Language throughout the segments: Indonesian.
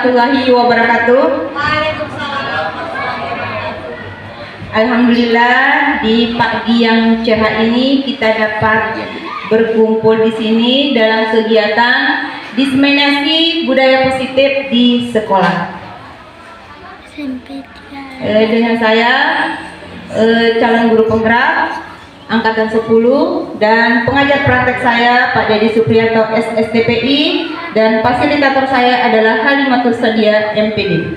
warahmatullahi wabarakatuh. Alhamdulillah di pagi yang cerah ini kita dapat berkumpul di sini dalam kegiatan diseminasi budaya positif di sekolah. Dengan saya calon guru penggerak angkatan 10 dan pengajar praktek saya Pak Dedi Supriyanto SSTPI dan fasilitator saya adalah Halimatul Sadia MPD.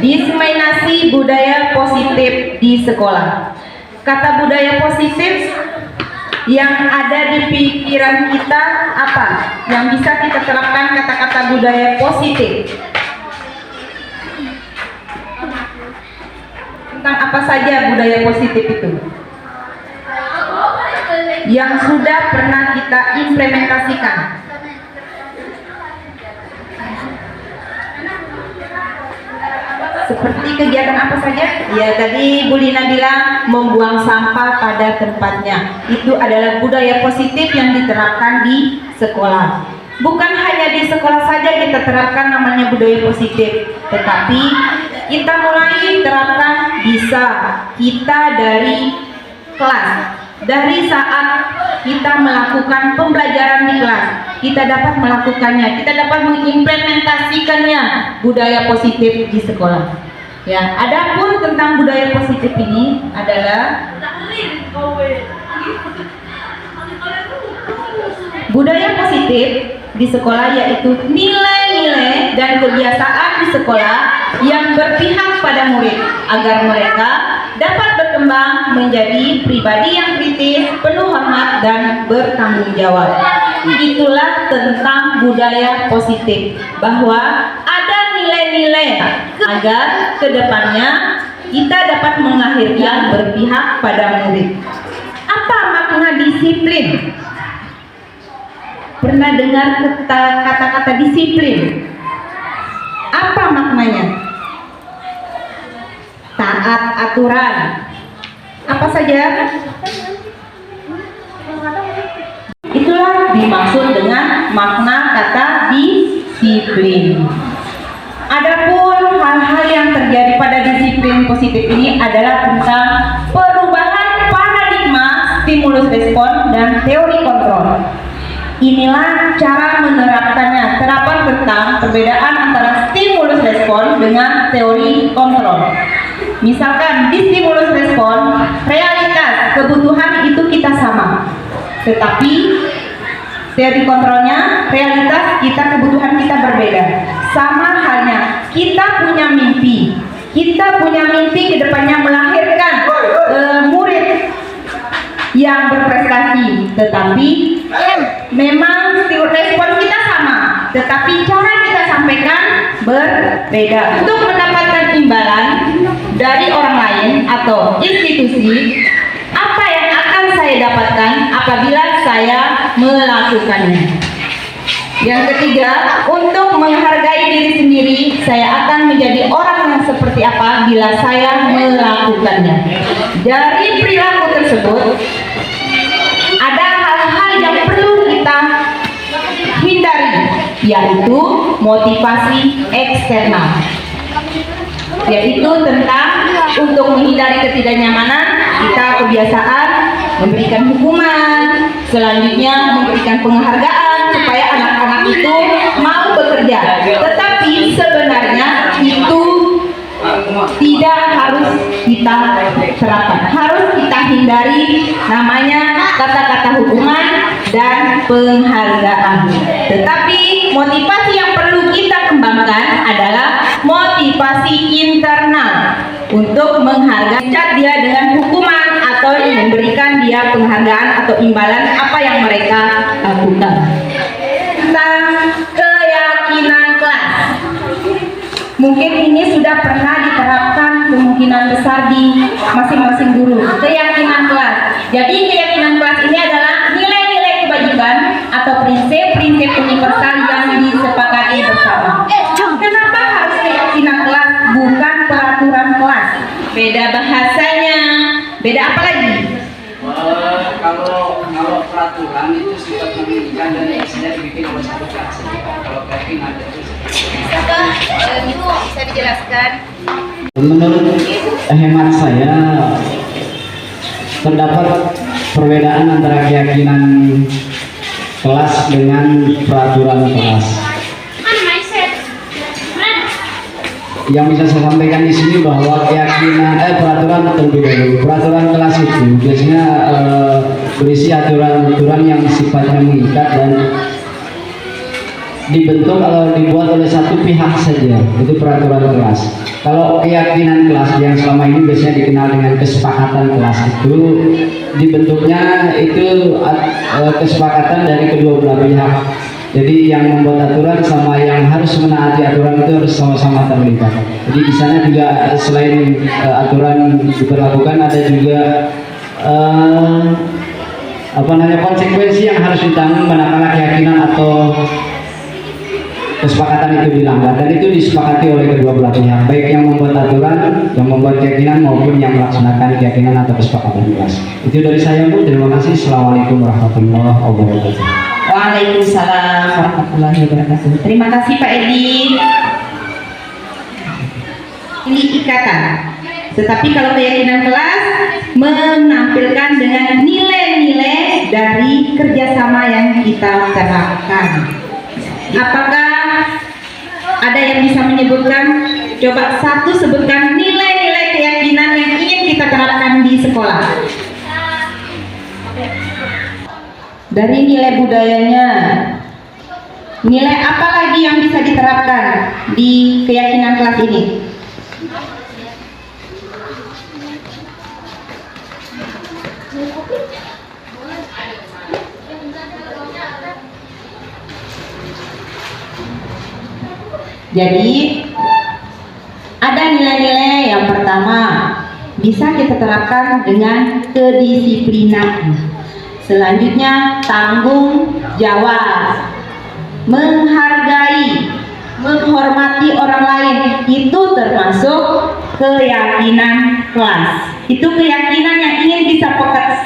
Diseminasi budaya positif di sekolah. Kata budaya positif yang ada di pikiran kita apa? Yang bisa kita terapkan kata-kata budaya positif. Tentang apa saja budaya positif itu? Yang sudah pernah kita implementasikan. Seperti kegiatan apa saja? Ya, tadi Bu Lina bilang membuang sampah pada tempatnya. Itu adalah budaya positif yang diterapkan di sekolah. Bukan hanya di sekolah saja kita terapkan namanya budaya positif, tetapi kita mulai terapkan bisa kita dari kelas. Dari saat kita melakukan pembelajaran di kelas, kita dapat melakukannya, kita dapat mengimplementasikannya budaya positif di sekolah. Ya, adapun tentang budaya positif ini adalah budaya positif di sekolah yaitu nilai-nilai dan kebiasaan di sekolah yang berpihak pada murid agar mereka dapat berkembang menjadi pribadi yang kritis, penuh hormat dan bertanggung jawab. Itulah tentang budaya positif, bahwa ada nilai-nilai agar kedepannya kita dapat melahirkan berpihak pada murid. Apa makna disiplin? Pernah dengar kata-kata disiplin? Apa maknanya? Taat aturan. Apa saja? Itulah dimaksud dengan makna kata disiplin. Adapun hal-hal yang terjadi pada disiplin positif ini adalah tentang perubahan paradigma stimulus respon dan teori kontrol. Inilah cara menerapkannya, terapan tentang perbedaan antara stimulus respon dengan teori kontrol. Misalkan di stimulus respon, realitas kebutuhan itu kita sama, tetapi teori kontrolnya, realitas kita kebutuhan kita berbeda. Sama halnya, kita punya mimpi ke depannya melahirkan murid yang berprestasi, tetapi memang respon kita sama, tetapi cara kita sampaikan berbeda. Untuk mendapatkan imbalan dari orang lain atau institusi, apa yang akan saya dapatkan apabila saya melakukannya? Yang ketiga, untuk menghargai diri sendiri, saya akan menjadi orang yang seperti apa bila saya melakukannya. Dari perilaku tersebut, ada hal-hal yang perlu kita hindari, yaitu motivasi eksternal, yaitu tentang untuk menghindari ketidaknyamanan, kita kebiasaan memberikan hukuman, selanjutnya memberikan penghargaan supaya anak-anak itu mau bekerja. Tetapi sebenarnya itu tidak harus kita terapkan, harus kita hindari namanya kata-kata hukuman dan penghargaan. Tetapi motivasi yang perlu kita kembangkan adalah motivasi internal untuk menghargai dia dengan hukuman atau memberikan dia penghargaan atau imbalan apa yang mereka lakukan. Tentang keyakinan kelas, mungkin ini sudah pernah diterapkan kemungkinan besar di masing-masing guru. Keyakinan kelas. Jadi keyakinan kelas ini adalah nilai-nilai kebajikan atau prinsip-prinsip universal yang disepakati bersama. Kenapa harus keyakinan kelas bukan peraturan kelas? Beda bahasanya, beda apa lagi? Kalau peraturan itu sifatnya mengikat dan isinya dibikin oleh satu fraksi. Kalau keyakinan itu itu bisa dijelaskan? Menurut hemat saya, terdapat perbedaan antara keyakinan kelas dengan peraturan kelas. Yang bisa saya sampaikan di sini bahwa keyakinan peraturan terlebih dahulu. Peraturan kelas itu biasanya berisi aturan-aturan yang sifatnya mengikat dan dibentuk atau dibuat oleh satu pihak saja, itu peraturan kelas. Kalau keyakinan kelas yang selama ini biasanya dikenal dengan kesepakatan kelas, itu dibentuknya itu kesepakatan dari kedua belah pihak. Jadi yang membuat aturan sama yang harus menaati aturan itu harus sama-sama terlibat. Jadi di sana juga selain aturan diberlakukan, ada juga konsekuensi yang harus ditanggung manakala keyakinan atau kesepakatan itu dilanggar, dan itu disepakati oleh kedua belah pihak, baik yang membuat aturan, yang membuat keyakinan maupun yang melaksanakan keyakinan atau kesepakatan kelas. Itu dari saya, Bu. Terima kasih. Assalamualaikum warahmatullahi wabarakatuh. Waalaikumsalam warahmatullahi wabarakatuh. Terima kasih Pak Edi. Ini ikatan. Tetapi kalau keyakinan kelas menampilkan dengan nilai-nilai dari kerjasama yang kita terapkan. Apakah ada yang bisa menyebutkan? Coba satu sebutkan nilai-nilai keyakinan yang ingin kita terapkan di sekolah. Dari nilai budayanya, nilai apa lagi yang bisa diterapkan di keyakinan kelas ini? Jadi ada nilai-nilai yang pertama bisa kita terapkan dengan kedisiplinan. Selanjutnya tanggung jawab, menghargai, menghormati orang lain, itu termasuk keyakinan kelas. Itu keyakinan yang ingin kita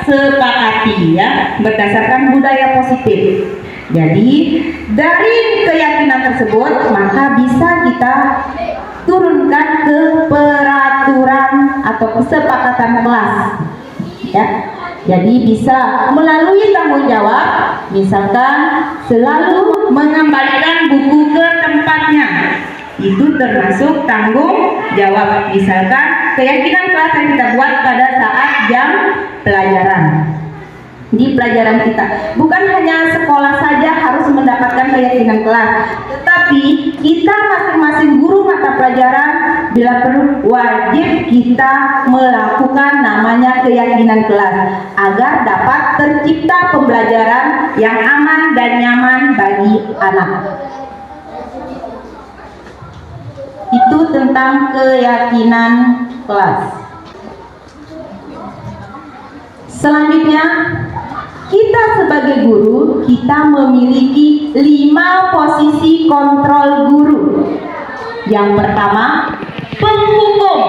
sepakati ya, berdasarkan budaya positif. Jadi dari keyakinan tersebut maka bisa kita turunkan ke peraturan atau kesepakatan kelas ya. Jadi bisa melalui tanggung jawab, misalkan selalu mengembalikan buku ke tempatnya, itu termasuk tanggung jawab. Misalkan keyakinan kelas yang kita buat pada saat jam pelajaran. Di pelajaran kita bukan hanya sekolah saja harus mendapatkan keyakinan kelas, tetapi kita masing-masing guru mata pelajaran bila perlu wajib kita melakukan namanya keyakinan kelas agar dapat tercipta pembelajaran yang aman dan nyaman bagi anak. Itu tentang keyakinan kelas. Selanjutnya, kita sebagai guru, kita memiliki 5 posisi kontrol guru. Yang pertama, penghukum,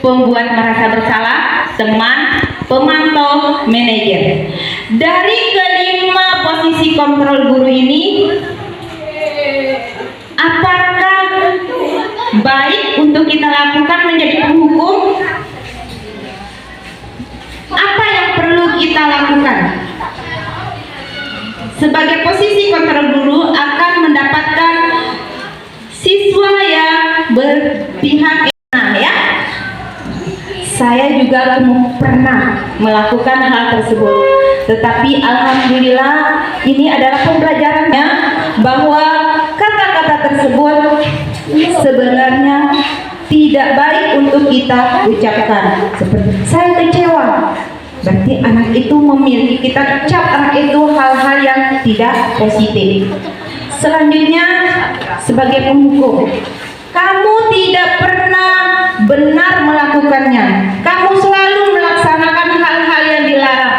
pembuat merasa bersalah, teman, pemantau, manajer. Dari kelima posisi kontrol guru ini, apakah baik untuk kita lakukan menjadi penghukum? Apa yang perlu kita lakukan? Sebagai posisi kontrol guru akan mendapatkan siswa yang berpihak ya. Saya juga pernah melakukan hal tersebut, tetapi alhamdulillah ini adalah pembelajarannya bahwa kata-kata tersebut sebenarnya tidak baik untuk kita ucapkan. Seperti saya kecewa, berarti anak itu memiliki, kita ucap anak itu hal-hal yang tidak positif. Selanjutnya sebagai penghukum, kamu tidak pernah benar melakukannya, kamu selalu melaksanakan hal-hal yang dilarang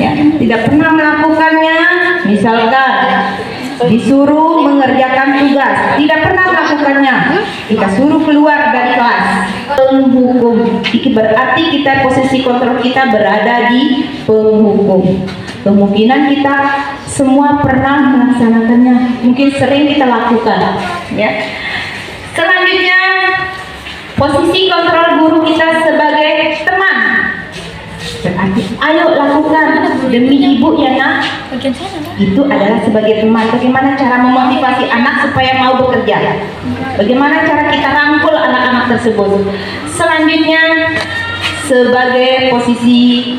ya, tidak pernah melakukannya. Misalkan disuruh mengerjakan tugas kelas, tidak pernah melakukannya, kita suruh keluar dari kelas. Penghukum, berarti kita posisi kontrol kita berada di penghukum. Kemungkinan kita semua pernah melaksanakannya, mungkin sering kita lakukan, ya. Selanjutnya, posisi kontrol guru kita sebagai teman. Berarti ayo lakukan demi ibu ya nak. Itu adalah sebagai teman. Bagaimana cara memotivasi anak supaya mau bekerja? Bagaimana cara kita rangkul anak-anak tersebut? Selanjutnya sebagai posisi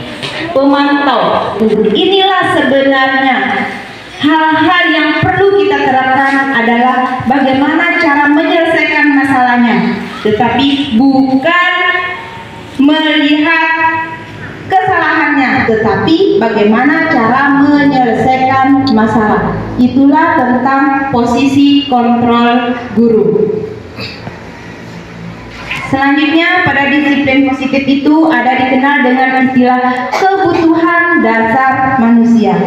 pemantau. Inilah sebenarnya hal-hal yang perlu kita terapkan adalah bagaimana cara menyelesaikan masalahnya, tetapi bukan melihat kesalahannya, tetapi bagaimana cara menyelesaikan masalah. Itulah tentang posisi kontrol guru. Selanjutnya, pada disiplin positif itu ada dikenal dengan istilah kebutuhan dasar manusia.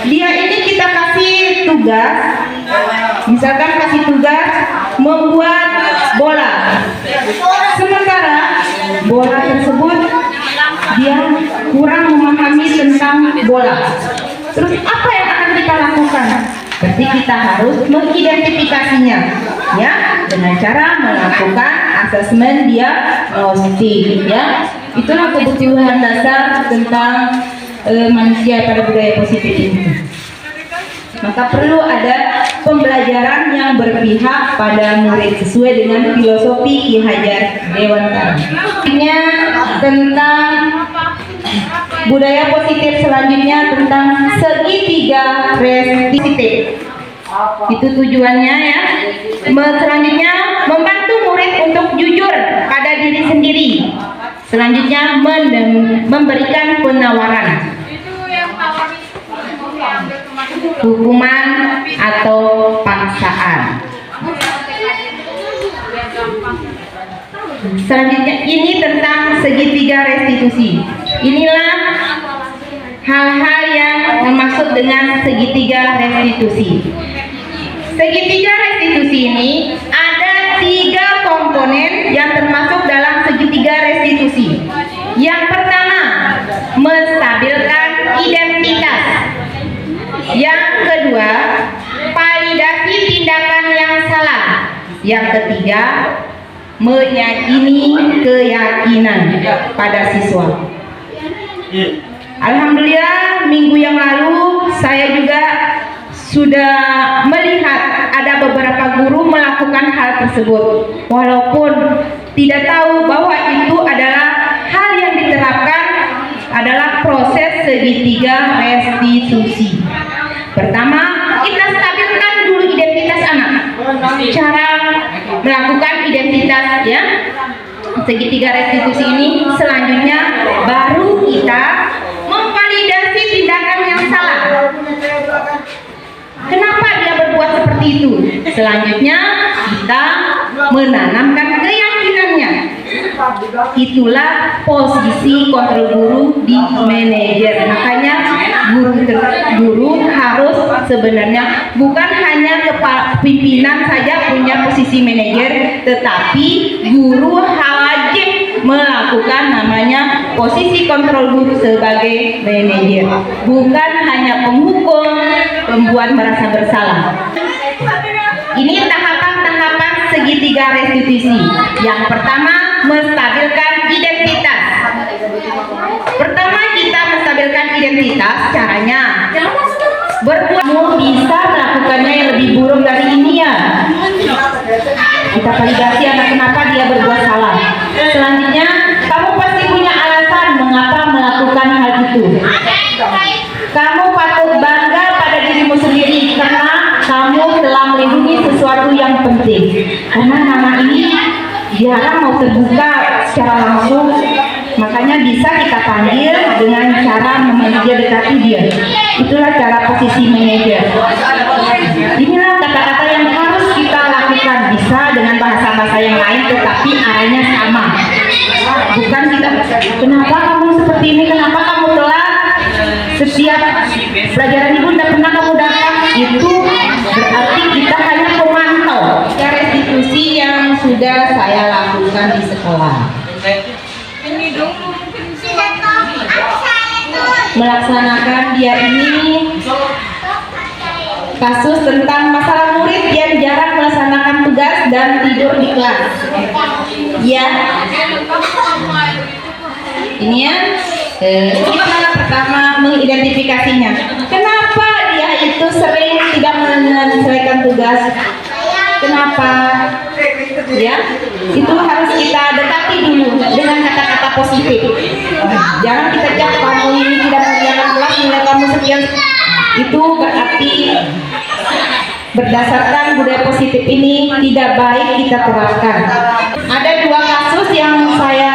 Dia ini kita kasih tugas, misalkan kasih tugas membuat bola. Sementara bola tersebut dia kurang memahami tentang bola. Terus apa yang akan kita lakukan? Berarti kita harus mengidentifikasinya, ya, dengan cara melakukan asesmen diagnostik, ya. Itulah kebutuhan dasar tentang manusia pada budaya positif ini. Maka perlu ada pembelajaran yang berpihak pada murid sesuai dengan filosofi Ki Hajar Dewantara. Artinya tentang budaya positif, selanjutnya tentang segitiga restriktif. Itu tujuannya, ya. Selanjutnya membantu murid untuk jujur pada diri sendiri. Selanjutnya memberikan penawaran, hukuman atau paksaan. Selanjutnya ini tentang segitiga restitusi. Inilah hal-hal yang termasuk dengan segitiga restitusi. Segitiga restitusi ini ada 3 komponen yang termasuk dalam segitiga restitusi. Yang pertama, menstabilkan identitas. Yang kedua, validasi tindakan yang salah. Yang ketiga, meyakini keyakinan pada siswa. Alhamdulillah, minggu yang lalu saya juga sudah melihat ada beberapa guru melakukan hal tersebut, walaupun tidak tahu bahwa itu adalah hal yang diterapkan adalah proses segitiga restitusi. Pertama, kita stabilkan dulu identitas anak. Cara melakukan identitas, ya, segitiga restitusi ini. Selanjutnya baru kita memvalidasi tindakan yang salah. Kenapa dia berbuat seperti itu? Selanjutnya kita menanamkan keyakinannya. Itulah posisi kontrol guru di manajer. Makanya guru harus sebenarnya bukan hanya pimpinan saja punya posisi manajer, tetapi guru wajib melakukan namanya posisi kontrol guru sebagai manajer, bukan hanya penghukum, membuat merasa bersalah. Ini tahapan-tahapan segitiga restitusi. Yang pertama, menstabilkan identitas. Pertama, kita menstabilkan identitas. Caranya berbuat bisa melakukannya yang lebih buruk dari ini, ya. Kita validasi anak kenapa dia berbuat salah. Selanjutnya, kamu pasti punya alasan mengapa melakukan hal itu. Kamu patut bangga pada dirimu sendiri karena kamu telah melindungi sesuatu yang penting. Karena nama ini jarang mau terbuka secara langsung, makanya bisa kita panggil dengan cara manajer dekati dia. Itulah cara posisi manajer. Inilah kata-kata yang harus kita lakukan, bisa dengan bahasa-bahasa yang lain tetapi arahnya sama. Bukan kita, kenapa kamu seperti ini, kenapa kamu telat, setiap pelajaran ibu tidak pernah kamu datang. Itu berarti kita hanya sekolah. Melaksanakan dia ini kasus tentang masalah murid yang jarang melaksanakan tugas dan tidur di kelas. Ya, ini ya. Kita pertama mengidentifikasinya. Kenapa dia itu sering tidak menyelesaikan tugas? Kenapa? Ya, itu harus kita dekati dulu dengan kata-kata positif. Jangan kita jawab kamu ini tidak mengerjakan kelas, nilai kamu sekian. Itu berarti berdasarkan budaya positif ini tidak baik kita terapkan. Ada dua kasus yang saya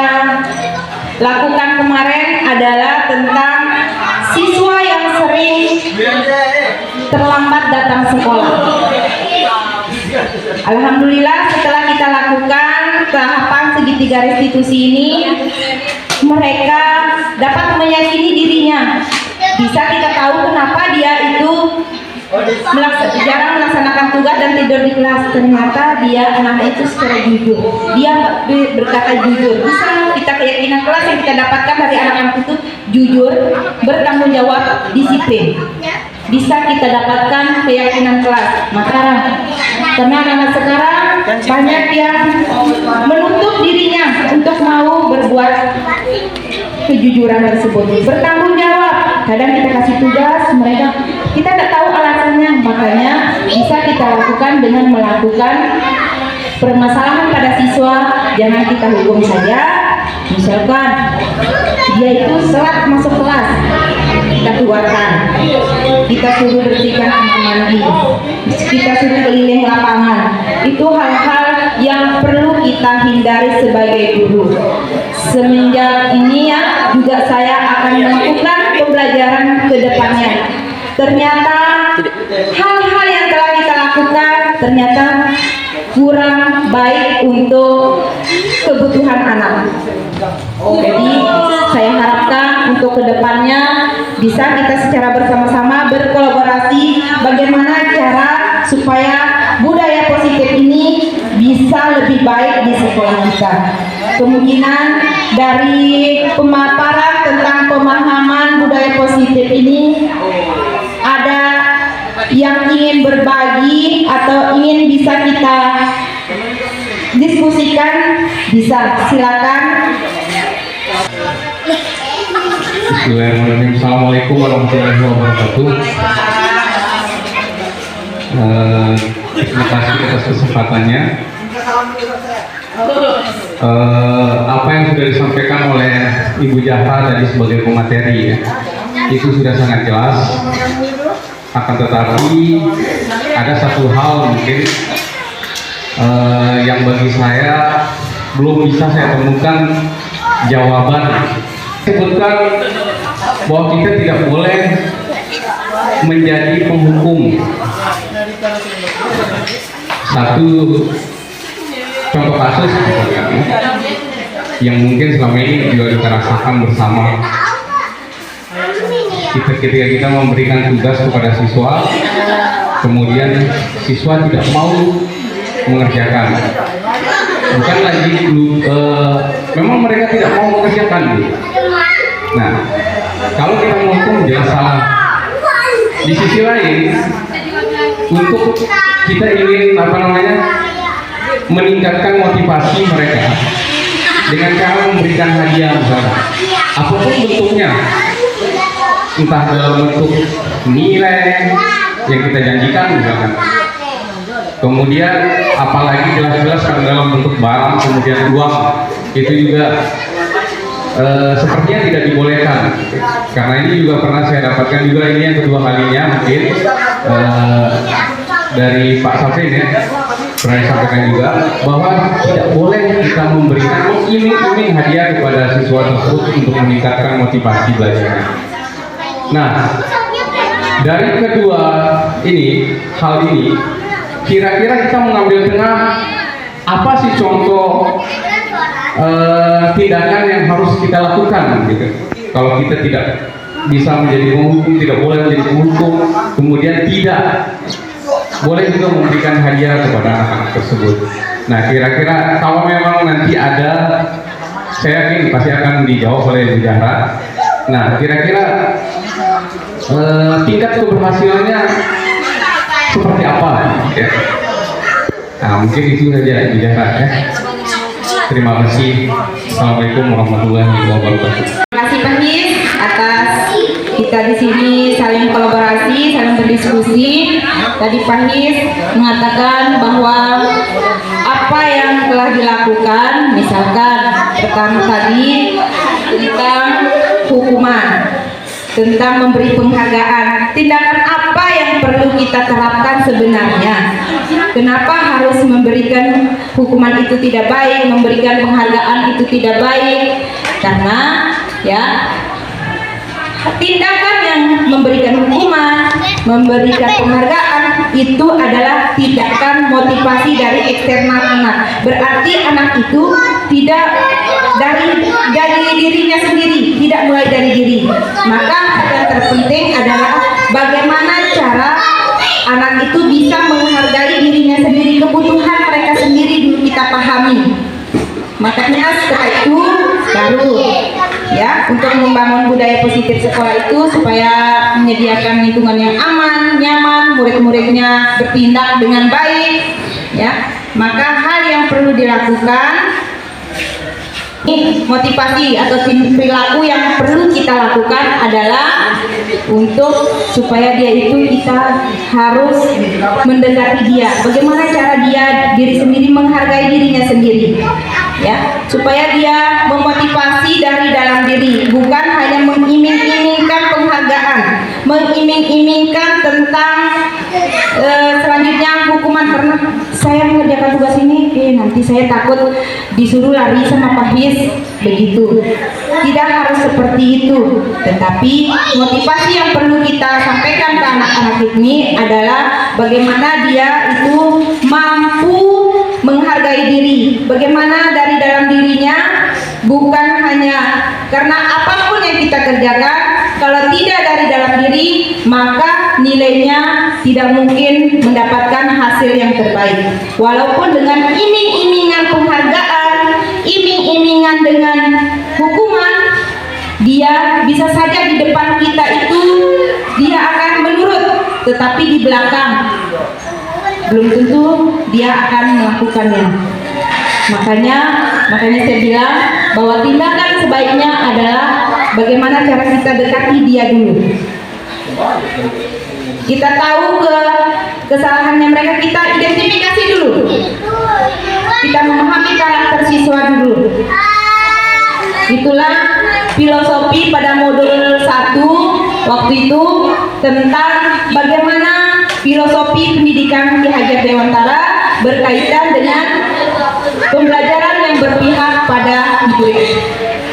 lakukan kemarin adalah tentang siswa yang sering terlambat datang sekolah. Alhamdulillah setelah kita lakukan tahapan segitiga restitusi ini, mereka dapat meyakini dirinya. Bisa kita tahu kenapa dia itu jarang melaksanakan tugas dan tidur di kelas. Ternyata dia anak itu secara jujur, dia berkata jujur. Bisa kita keyakinan kelas yang kita dapatkan dari anak-anak itu jujur, bertanggung jawab, disiplin. Bisa kita dapatkan keyakinan kelas. Maka karena anak sekarang banyak yang menutup dirinya untuk mau berbuat kejujuran tersebut, bertanggung jawab. Kadang kita kasih tugas, mereka kita tidak tahu alasannya, makanya bisa kita lakukan dengan melakukan permasalahan pada siswa. Jangan kita hukum saja. Misalkan dia itu telat masuk kelas, kita keluarkan, kita suruh bersihkan kamar mandi, kita suruh keliling lapangan. Itu hal-hal yang perlu kita hindari sebagai guru. Semenjak ini ya juga saya akan melakukan pembelajaran ke depannya. Ternyata hal-hal yang telah kita lakukan ternyata kurang baik untuk kebutuhan anak. Jadi saya harapkan untuk kedepannya bisa kita secara bersama-sama berkolaborasi bagaimana cara supaya budaya positif ini bisa lebih baik di sekolah kita. Kemungkinan dari pemaparan tentang pemahaman budaya positif ini ada yang ingin berbagi atau ingin bisa kita diskusikan, bisa silakan. Bismillahirrahmanirrahim. Assalamualaikum warahmatullahi wabarakatuh. Terima kasih atas kesempatannya. Apa yang sudah disampaikan oleh Ibu Jahra tadi sebagai pemateri ya, itu sudah sangat jelas. Akan tetapi ada satu hal mungkin yang bagi saya belum bisa saya temukan jawaban. Sebutkan bahwa kita tidak boleh menjadi penghukum. Satu contoh kasus yang mungkin selama ini juga kita rasakan bersama. Ketika kita memberikan tugas kepada siswa, kemudian siswa tidak mau mengerjakan. Bukan lagi memang mereka tidak mau mengerjakan gitu. Nah, kalau kita menghukum jelas salah. Di sisi lain, untuk kita ingin meningkatkan motivasi mereka dengan cara memberikan hadiah misalnya, apapun bentuknya, entah dalam bentuk nilai yang kita janjikan misalkan. Kemudian apalagi jelas-jelas kan dalam bentuk barang, kemudian uang, itu juga sepertinya tidak dibolehkan. Karena ini juga pernah saya dapatkan juga, ini yang kedua kalinya mungkin dari Pak Safin ya, pernah disampaikan juga bahwa tidak boleh kita memberikan iming-iming hadiah kepada siswa tersebut untuk meningkatkan motivasi belajarnya. Nah, dari kedua hal ini, kira-kira kita mengambil tengah apa sih contoh tindakan yang harus kita lakukan gitu. Kalau kita tidak bisa menjadi penghukum, tidak boleh menjadi penghukum, kemudian tidak boleh juga memberikan hadiah kepada anak-anak tersebut. Nah, kira-kira kalau memang nanti ada, saya yakin pasti akan dijawab oleh Bu Zahra. Nah, kira-kira tingkat keberhasilannya seperti apa? Ya. Nah, mungkin itu saja Bu Zahra ya. Terima kasih. Assalamualaikum warahmatullahi wabarakatuh. Terima kasih Pak His atas kita di sini saling kolaborasi, saling berdiskusi. Tadi Pak His mengatakan bahwa apa yang telah dilakukan, misalkan pertama tadi tentang hukuman, tentang memberi penghargaan, tindakan apa yang perlu kita terapkan sebenarnya? Kenapa harus memberikan hukuman itu tidak baik, memberikan penghargaan itu tidak baik? Karena ya tindakan yang memberikan hukuman, memberikan penghargaan itu adalah tindakan motivasi dari eksternal anak. Berarti anak itu tidak dari dirinya sendiri, tidak mulai dari diri. Maka yang terpenting adalah bagaimana cara anak itu bisa menghargai dirinya sendiri, kebutuhan mereka sendiri dulu kita pahami. Makanya setelah itu baru ya untuk membangun budaya positif sekolah itu supaya menyediakan lingkungan yang aman, nyaman, murid-muridnya bertindak dengan baik ya. Maka hal yang perlu dilakukan, motivasi atau perilaku yang perlu kita lakukan adalah untuk supaya dia itu kita harus mendekati dia. Bagaimana cara dia diri sendiri menghargai dirinya sendiri, ya, supaya dia memotivasi dari dalam diri, bukan hanya mengiming-imingkan penghargaan, mengiming-imingkan tentang selanjutnya hukuman karena saya mengerjakan tugas ini, nanti saya takut disuruh lari sama Pak His. Begitu, tidak harus seperti itu, tetapi motivasi yang perlu kita sampaikan ke anak-anak ini adalah bagaimana dia itu mampu menghargai diri, bagaimana dari dalam dirinya, bukan hanya karena apapun yang kita kerjakan, kalau tidak dari dalam diri maka nilainya tidak mungkin mendapatkan hasil yang terbaik. Walaupun dengan iming-imingan penghargaan, iming-imingan dengan hukuman, dia bisa saja di depan kita itu dia akan menurut, tetapi di belakang belum tentu dia akan melakukannya. Makanya saya bilang bahwa tindakan sebaiknya adalah bagaimana cara kita dekati dia dulu. Kita tahu kesalahannya mereka, kita identifikasi dulu. Kita memahami karakter siswa dulu. Itulah filosofi pada modul 1 waktu itu tentang bagaimana filosofi pendidikan Ki Hajar Dewantara berkaitan dengan pembelajaran yang berpihak pada murid.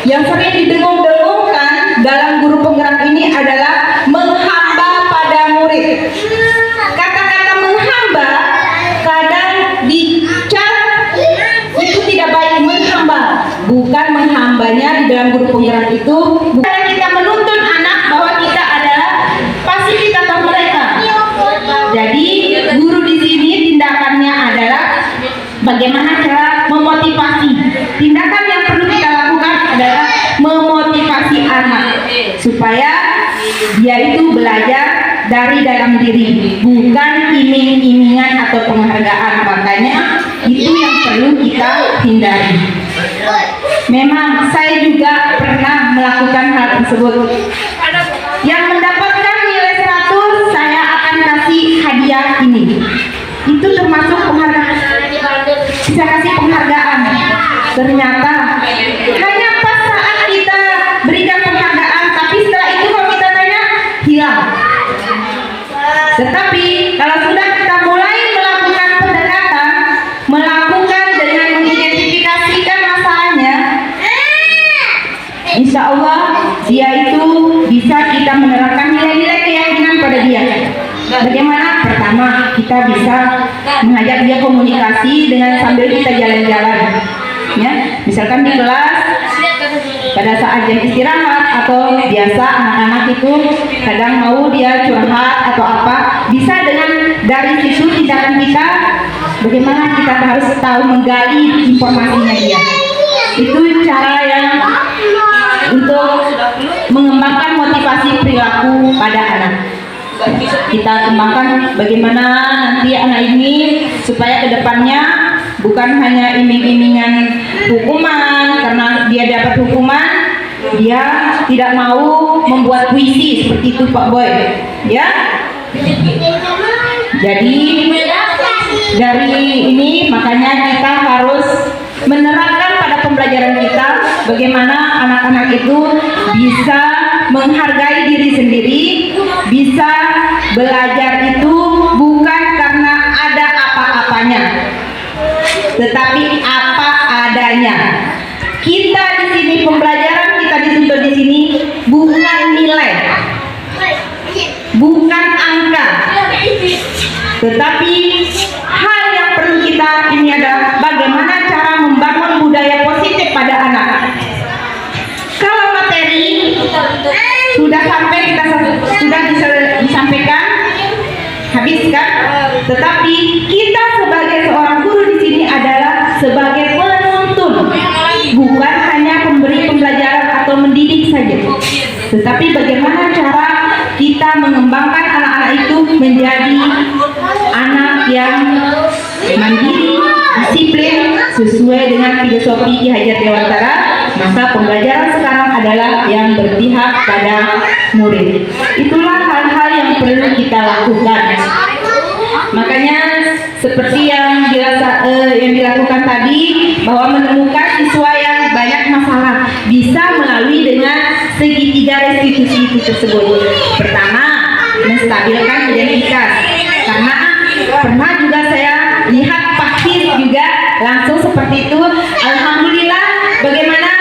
Yang sering didengung-dengungkan dalam guru penggerak ini adalah menghamba pada murid. Kata-kata menghamba kadang dicap itu tidak baik, menghamba, bukan menghambanya di dalam guru penggerak itu. Bukan kita menuntun anak bahwa kita adalah fasilitator mereka. Jadi guru di sini tindakannya adalah bagaimana cara memotivasi. Tindakan yang perlu kita lakukan adalah memotivasi anak supaya dia itu belajar dari dalam diri, bukan iming-imingan atau penghargaan. Makanya itu yang perlu kita hindari. Memang saya juga pernah melakukan hal tersebut. Yang mendapatkan nilai 100 saya akan kasih hadiah ini. Itu termasuk penghargaan. Bisa kasih penghargaan. Ternyata hanya pas saat kita berikan penghargaan, tapi setelah itu kalau kita tanya hilang. Tetapi kalau sudah kita mulai melakukan pendekatan, melakukan dengan mengidentifikasikan masalahnya, insya Allah dia itu bisa kita menerapkan nilai-nilai keyakinan pada dia. Bagaimana? Pertama, kita bisa mengajak dia komunikasi dengan sambil kita jalan-jalan. Ya, misalkan di kelas pada saat jam istirahat atau biasa anak-anak itu kadang mau dia curhat atau apa, bisa dengan dari situ tindakan kita bagaimana kita harus tahu menggali informasinya dia. Itu cara yang untuk mengembangkan motivasi perilaku pada anak. Kita kembangkan bagaimana nanti anak ini supaya kedepannya bukan hanya iming-imingan hukuman, karena dia dapat hukuman dia tidak mau membuat puisi seperti itu Pak Boy, ya. Jadi dari ini makanya kita harus menerapkan pada pembelajaran kita bagaimana anak-anak itu bisa menghargai diri sendiri, bisa belajar itu bukan karena ada apa-apanya, tetapi apa adanya. Kita di sini pembelajaran kita dituntut di sini bukan nilai, bukan angka, tetapi hal yang perlu kita ini adalah bagaimana cara membangun budaya positif pada anak. Kalau materi sudah sampai kita sudah disampaikan, habiskan, tetapi kita sebagai seorang guru di sini adalah sebagai penuntun, bukan hanya pemberi pembelajaran atau mendidik saja, tetapi bagaimana cara kita mengembangkan anak-anak itu menjadi anak yang mandiri, disiplin, sesuai dengan filosofi Ki Hajar Dewantara. Maka pembelajaran sekarang adalah yang berpihak pada murid. Itulah hal-hal yang perlu kita lakukan. Makanya seperti yang dilakukan tadi, bahwa menemukan siswa yang banyak masalah bisa melalui dengan segitiga restitusi itu tersebut. Pertama, menstabilkan identitas, karena pernah juga saya lihat Pakis juga langsung seperti itu. Alhamdulillah, bagaimana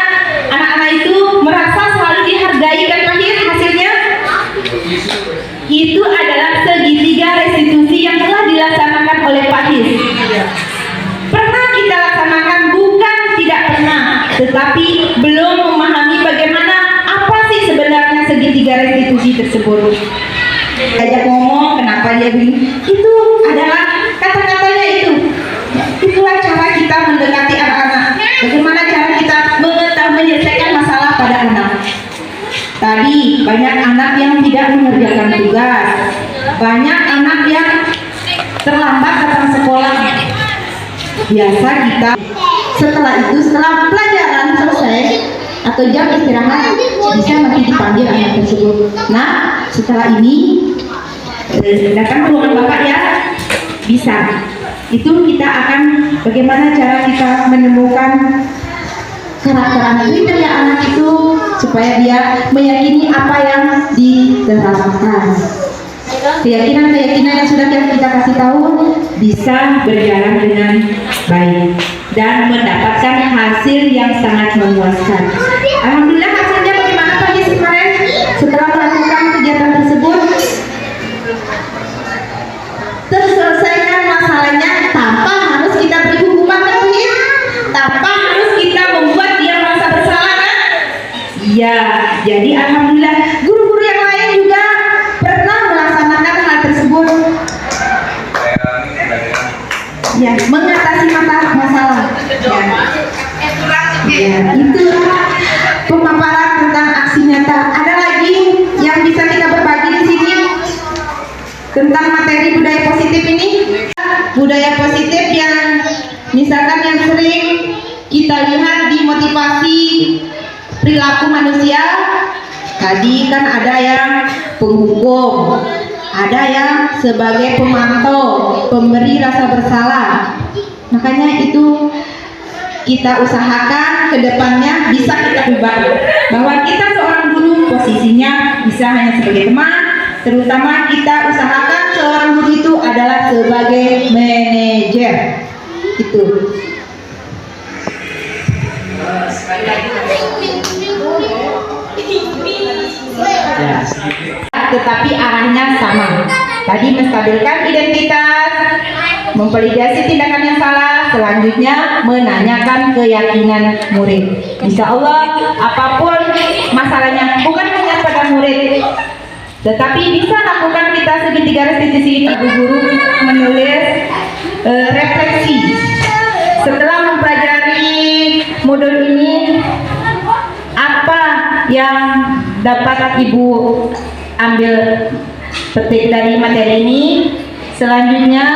anak-anak itu merasa selalu dihargai kan Pakis hasilnya. Itu adalah segitiga restitusi yang telah dilaksanakan oleh Pakis. Pernah kita laksanakan, bukan tidak pernah, tetapi belum memahami bagaimana apa sih sebenarnya segitiga restitusi tersebut. Ajak ngomong, kenapa dia begini, itu adalah kata-katanya itu. Itulah cara kita mendekati anak-anak. Bagaimana cara kita menyelesaikan masalah pada anak. Tadi banyak anak yang tidak mengerjakan tugas, banyak anak yang terlambat datang sekolah. Biasa kita setelah pelajaran selesai atau jam istirahat bisa nanti dipanggil anak tersebut. Nah, setelah ini datang ke ruangan Bapak ya, bisa. Itu kita akan bagaimana cara kita menemukan karakter anak, kriteria anak itu supaya dia meyakini apa yang diterapkan. Keyakinan-keyakinan yang sudah kita kasih tahu bisa berjalan dengan baik dan mendapatkan hasil yang sangat memuaskan. Alhamdulillah, hasilnya bagaimana pagi kemarin setelah melakukan kegiatan tersebut? Terselesaikan masalahnya tanpa harus kita beri hukuman kan, tanpa harus kita membuat dia merasa bersalah kan? Iya, jadi alhamdulillah guru-guru yang lain juga pernah melaksanakan hal tersebut. Ya, mengatasi masalah. Ya, itu pemaparan tentang aksi nyata. Ada lagi yang bisa kita berbagi di sini tentang materi budaya positif ini? Budaya positif yang misalkan yang sering kita lihat di motivasi perilaku manusia. Tadi kan ada yang penghukum, ada yang sebagai pemantau, pemberi rasa bersalah. Makanya itu kita usahakan ke depannya bisa kita ubah, bahwa kita seorang guru posisinya bisa hanya sebagai teman, terutama kita usahakan seorang guru itu adalah sebagai manajer. Itu. Ya. Tetapi arahnya sama. Tadi menstabilkan identitas, memvalidasi tindakan yang salah, selanjutnya menanyakan keyakinan murid. Insya Allah apapun masalahnya bukan hanya pada murid, tetapi bisa lakukan kita segitiga restitusi ini. Guru menulis refleksi. Setelah mempelajari modul ini, apa yang dapat Ibu ambil petik dari materi ini? Selanjutnya,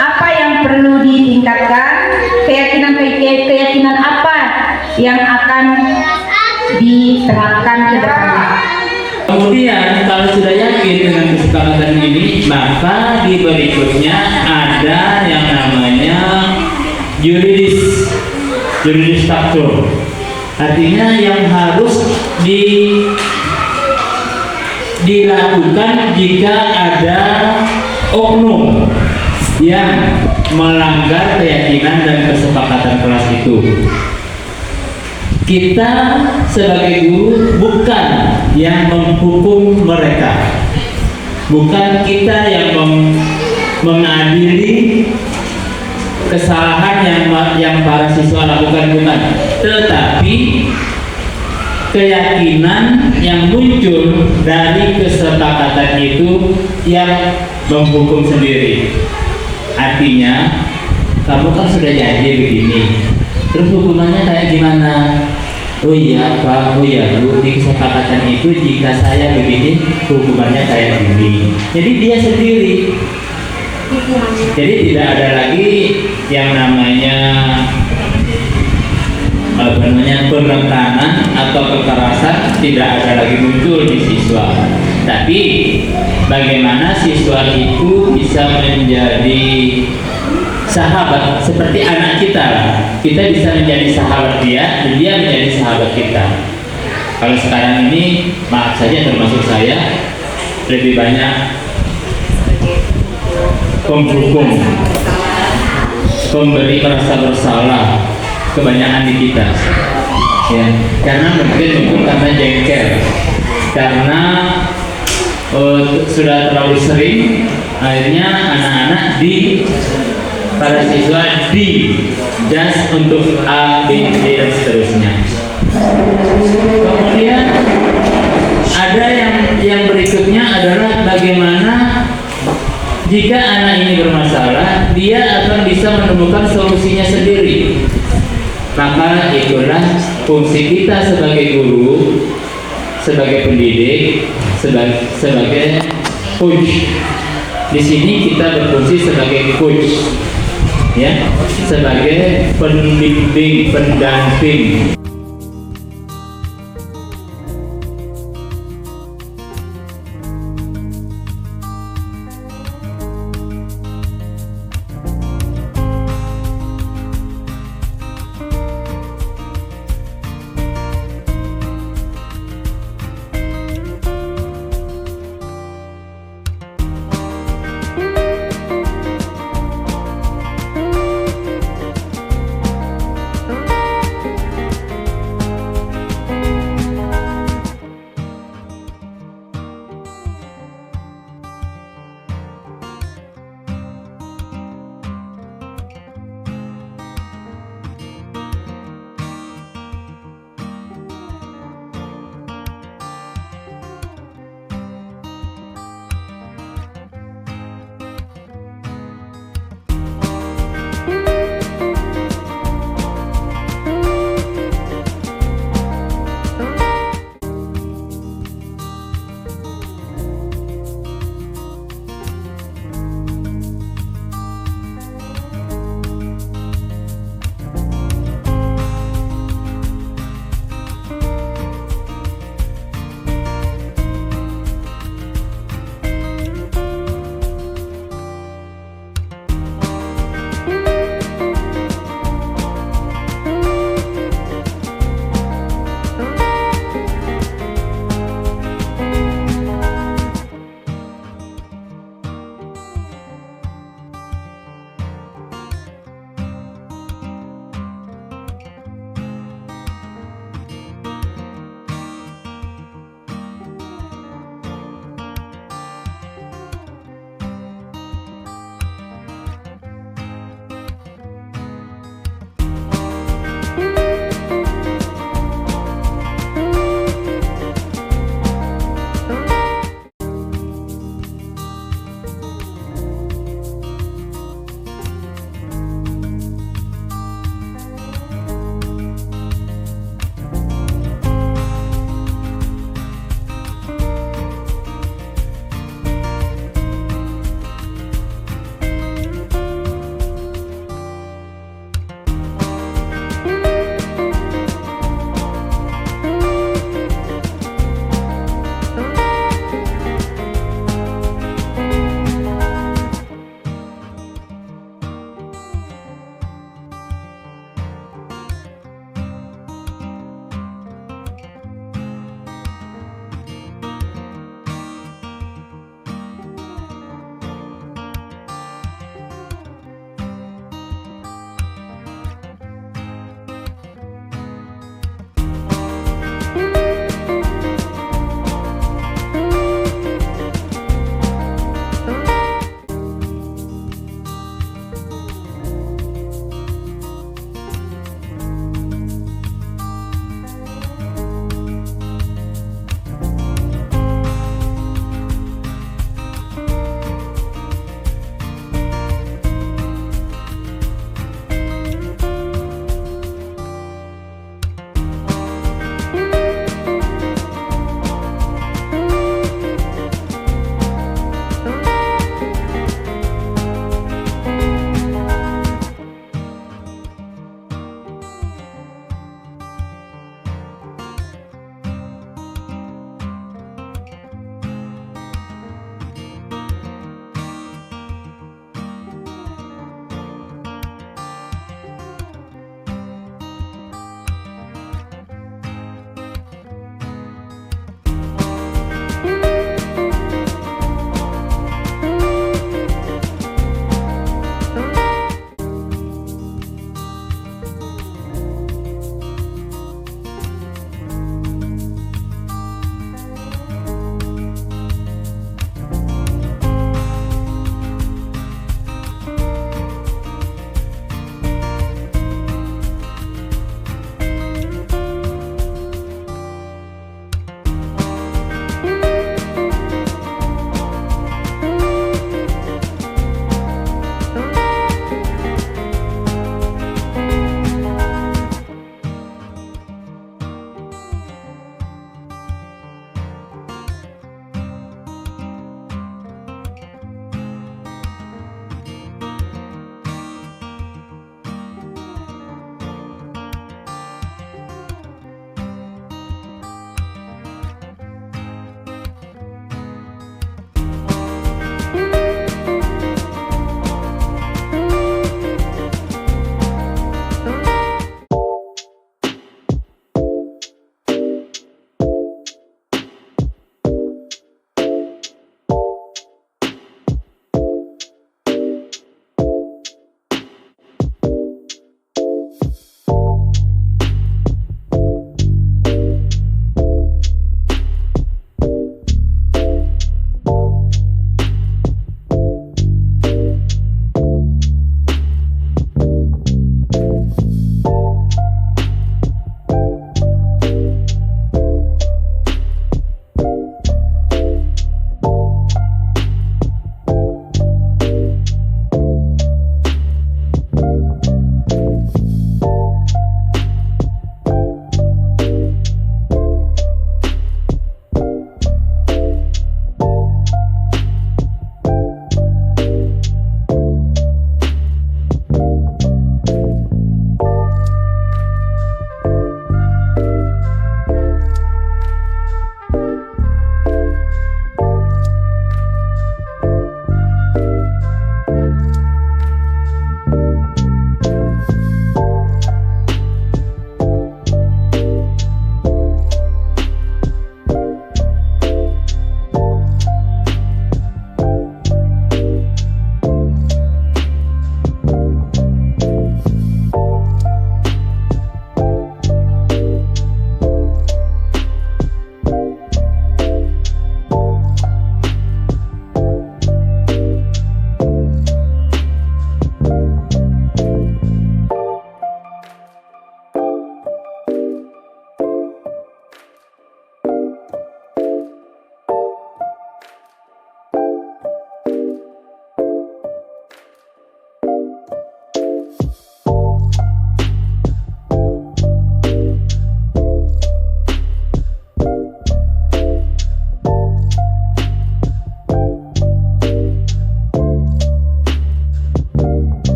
apa yang perlu ditingkatkan? Keyakinan apa yang akan diterapkan ke depannya? Kemudian kalau sudah yakin dengan kesepakatan ini, maka di berikutnya ada yang namanya juridis struktur. Artinya yang harus dilakukan jika ada oknum yang melanggar keyakinan dan kesepakatan kelas itu. Kita sebagai guru bukan yang menghukum mereka, bukan kita yang mengadili kesalahan yang para siswa lakukan, bukan, tetapi keyakinan yang muncul dari kesepakatan itu yang menghukum sendiri. Artinya, kamu kan sudah janji begini, terus hukumannya kayak gimana? Oh iya Pak, oh iya Bu, di kesepakatan itu jika saya begini, hukumannya kayak gini. Jadi dia sendiri. Jadi tidak ada lagi yang namanya penekanan atau kekerasan, tidak ada lagi muncul di siswa. Tapi bagaimana siswa itu bisa menjadi sahabat seperti anak kita. Kita bisa menjadi sahabat dia dan dia menjadi sahabat kita. Kalau sekarang ini, maaf saja termasuk saya, lebih banyak penghukum, pemberi merasa bersalah, kebanyakan di kita. Ya, karena mungkin karena jengkel, karena sudah terlalu sering, akhirnya anak-anak para siswa just untuk A, B, C dan seterusnya. Kemudian ada yang berikutnya adalah bagaimana jika anak ini bermasalah, dia akan bisa menemukan solusinya sendiri. Maka itulah fungsi kita sebagai guru, sebagai pendidik, sebagai coach. Di sini kita berfungsi sebagai coach, ya, sebagai pembimbing, pendamping.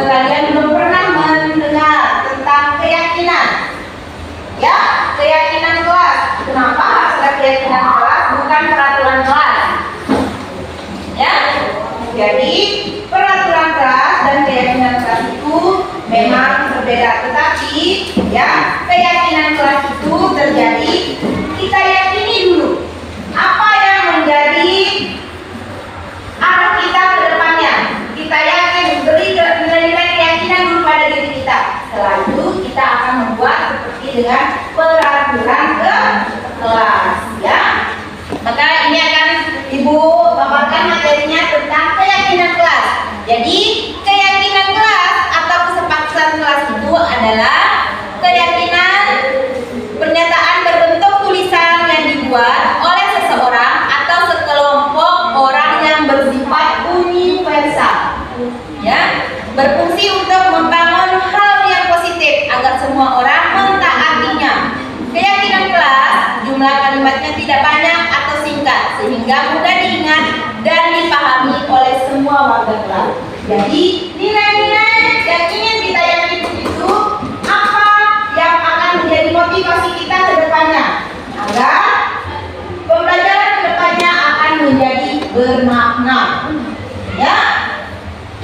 kalian belum pernah mendengar tentang keyakinan. Ya, keyakinan kelas. Kenapa harus ada keyakinan kelas, bukan peraturan kelas? Ya, jadi peraturan kelas dan keyakinan kelas itu memang berbeda, tetapi ya keyakinan kelas itu terjadi kita yakini dulu apa yang menjadi arah kita ke depannya. Kita yakin, beri nilai-nilai keyakinan dulu pada diri kita. Setelah itu kita akan membuat seperti dengan peraturan ke kelas, ya. Maka ini akan Ibu paparkan materinya tentang keyakinan kelas. Jadi keyakinan kelas atau kesepakatan kelas itu adalah keyakinan pernyataan berbentuk tulisan yang dibuat oleh seseorang atau sekelompok orang yang bersifat universal, ya, berfungsi untuk membangun hal yang positif agar semua orang mentaatinya. Keyakinan kelas jumlah kalimatnya tidak banyak atau singkat sehingga mudah diingat dan dipahami oleh semua warga kelas. Jadi nilai-nilai yang ingin kita yakini itu apa yang akan menjadi motivasi kita ke depannya agar pembelajaran ke depannya akan menjadi bermakna. Ya,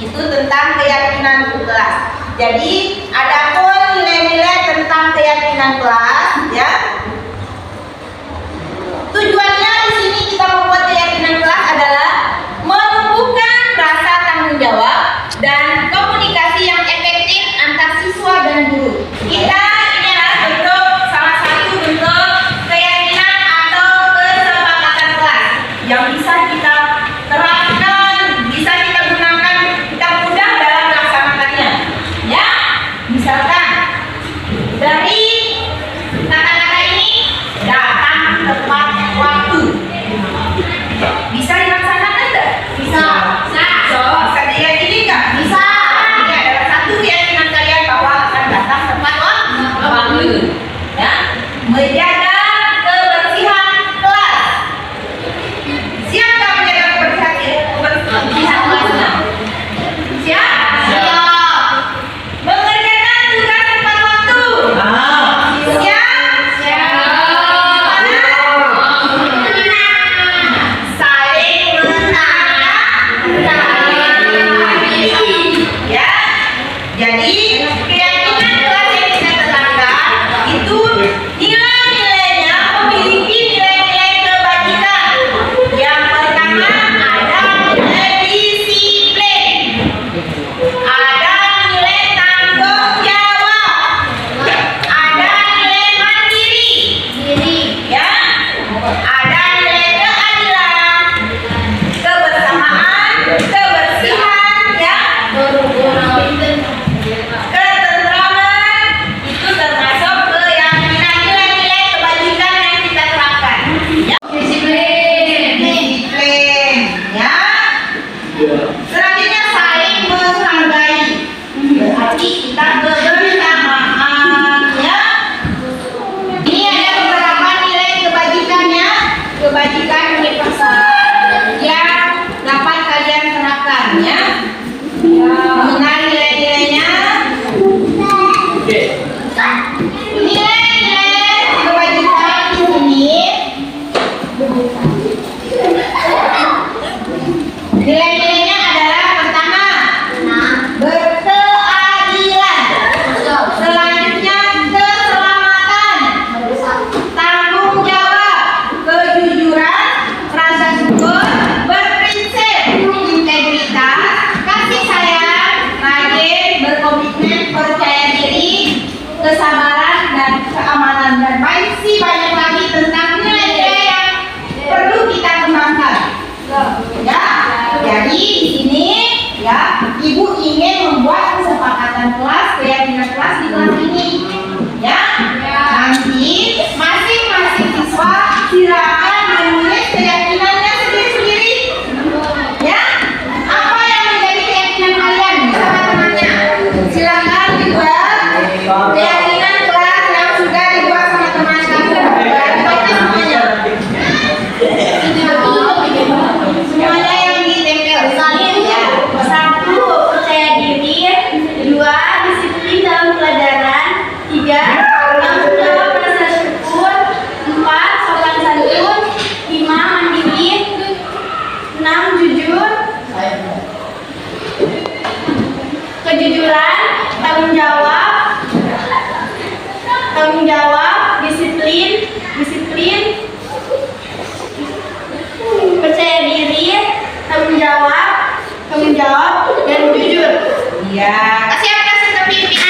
itu tentang keyakinan kelas. Jadi adapun nilai-nilai tentang keyakinan kelas, ya, tujuannya di sini kita membuat keyakinan kelas adalah menumbuhkan rasa tanggung jawab dan komunikasi yang efektif antar siswa dan guru. Kita ini adalah bentuk salah satu bentuk keyakinan atau kesepakatan kelas yang bisa kita terapkan, bisa kita gunakan, kita mudah dalam melaksanakannya. Ya, misalkan dari kata-kata ini datang tepat waktu. Bisa dilaksanakan enggak? Bisa. Bisa diyakini enggak? Bisa. Ini adalah satu keyakinan kalian bahwa akan datang tepat waktu. Ya. Menjaga kebersihan kelas. Siap enggak menjaga kebersihan kelasnya? Siap? Siap. Mengerjakan tugas tepat waktu. Siap? Saling menanggapi. Ya. Jadi keyakinan kelas yang kita tetapkan itu nilai-nilainya memiliki nilai-nilai kebajikan. Yang pertama ada nilai disiplin, ada nilai tanggung jawab, ada nilai mandiri, ya, ada nilai keadilan, kebersamaan, kebersihan, ya, ketentraman. Itu termasuk keyakinan nilai-nilai kebajikan yang kita terapkan. Ya. Disiplin, ya. Selanjutnya saling menghargai. Berarti kita kebersamaan, ya. Ini ada beberapa nilai kebajikannya, kebajikan universal yang dapat kalian terapkan, ya. Mengenai nilai-nilainya. Nilai-nilai kebajikan di sini. Nilai-nilainya adalah pertama, berkeadilan. Selanjutnya keselamatan, tanggung jawab, kejujuran, rasa syukur, berprinsip, integritas, kasih sayang, rajin, berkomitmen, percaya diri, kesabaran dan keamanan, dan masih banyak lagi tentang nilai-nilai yang perlu kita kembangkan. Ya, jadi di sini, ya, Ibu ingin membuat kesepakatan kelas, keyakinan kelas di kelas ini. Ya, nanti masing-masing siswa silakan menulis keyakinannya sendiri-sendiri. Ya, apa yang menjadi keyakinan kalian bersama temannya? Silakan dibuat keyakinan kelas yang sudah dibuat sama teman kamu. Baca semuanya. Semuanya yang ditempel. Ya, satu, percaya kejujuran, tanggung jawab, disiplin, percaya diri, tanggung jawab, dan jujur. Iya. Kasih terpimpin.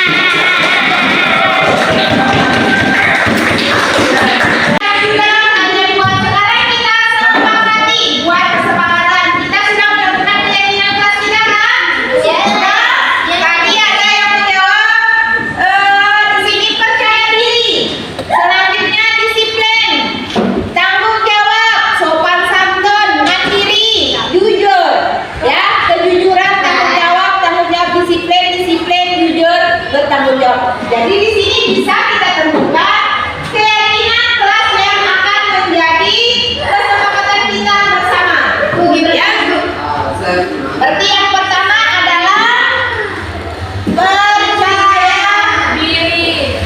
Jadi di sini bisa kita tentukan keyakinan kelas yang akan menjadi kesepakatan kita bersama. Ya. Berarti yang pertama adalah percaya diri.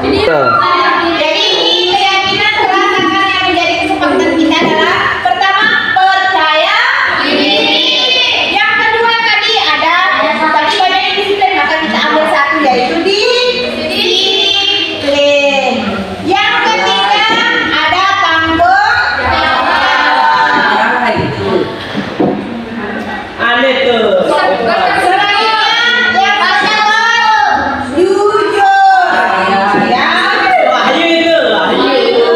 Jadi keyakinan kelas akan yang menjadi kesepakatan kita adalah pertama percaya diri. Yang kedua tadi ada tadi banyak disiplin, maka kita ambil satu yaitu disiplin. Yang ketiga ada tanggung jawab. Aneh tuh. Selanjutnya yang kedua jujur. Ya. Wahyu itu, wahyu.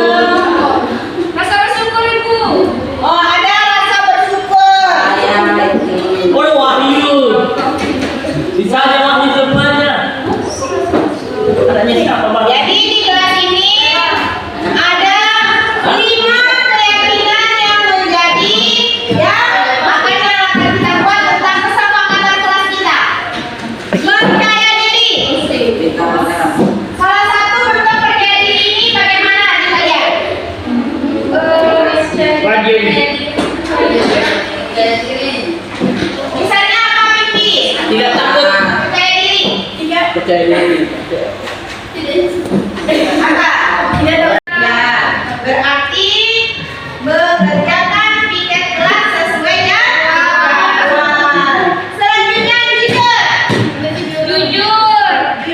Rasa bersyukur Ibu. Oh, ada rasa bersyukur. Oh, wahyu. Bisa ada wahyu semuanya. Katanya ini apa bang? Jadi di kelas ini ada 5 keyakinan yang menjadi makanya akan kita buat tentang kesepakatan kelas kita. Percaya diri. Salah satu bentuk percaya diri ini bagaimana adik-adik? Wahyu ini. Misalnya apa Mimpi? Tidak takut. Percaya diri. Percaya diri. Apa? Tidak tahu. Ya, berarti mengerjakan piket kelas sesuai jadwal. Selanjutnya jujur. Jujur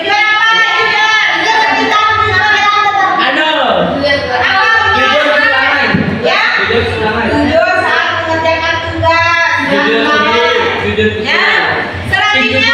apa? Jujur kita Aduh. Ya. Jujur saat mengerjakan tugas. Jujur sendiri. Jujur Ya. Selanjutnya